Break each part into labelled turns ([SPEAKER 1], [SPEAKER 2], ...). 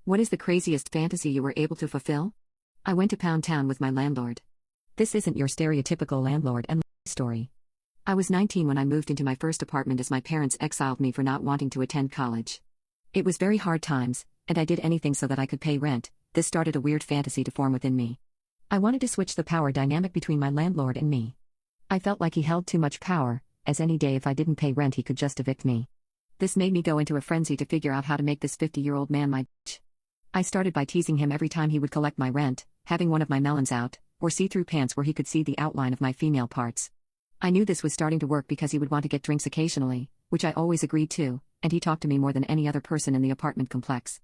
[SPEAKER 1] What is the craziest fantasy you were able to fulfill? I went to Pound Town with my landlord. This isn't your stereotypical landlord and story. I was 19 when I moved into my first apartment as my parents exiled me for not wanting to attend college. It was very hard times, and I did anything so that I could pay rent. This started a weird fantasy to form within me. I wanted to switch the power dynamic between my landlord and me. I felt like he held too much power, as any day if I didn't pay rent he could just evict me. This made me go into a frenzy to figure out how to make this 50-year-old man my bitch. I started by teasing him every time he would collect my rent, having one of my melons out, or see-through pants where he could see the outline of my female parts. I knew this was starting to work because he would want to get drinks occasionally, which I always agreed to, and he talked to me more than any other person in the apartment complex.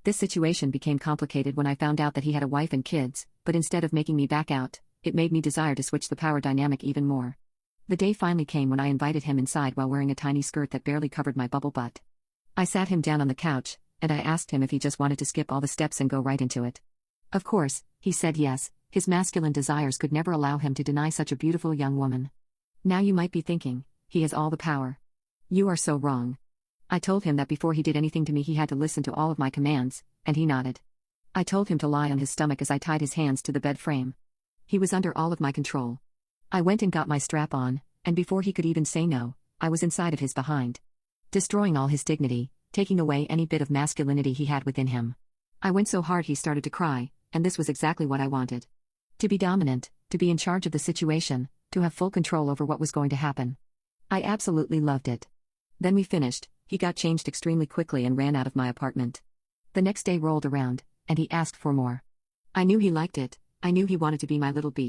[SPEAKER 1] This situation became complicated when I found out that he had a wife and kids, but instead of making me back out, it made me desire to switch the power dynamic even more. The day finally came when I invited him inside while wearing a tiny skirt that barely covered my bubble butt. I sat him down on the couch, and I asked him if he just wanted to skip all the steps and go right into it. Of course, he said yes. His masculine desires could never allow him to deny such a beautiful young woman. Now you might be thinking, he has all the power. You are so wrong. I told him that before he did anything to me he had to listen to all of my commands, and he nodded. I told him to lie on his stomach as I tied his hands to the bed frame. He was under all of my control. I went and got my strap on, and before he could even say no, I was inside of his behind. Destroying all his dignity, taking away any bit of masculinity he had within him. I went so hard he started to cry, and this was exactly what I wanted. To be dominant, to be in charge of the situation, to have full control over what was going to happen. I absolutely loved it. Then we finished, he got changed extremely quickly and ran out of my apartment. The next day rolled around, and he asked for more. I knew he liked it, I knew he wanted to be my little bee.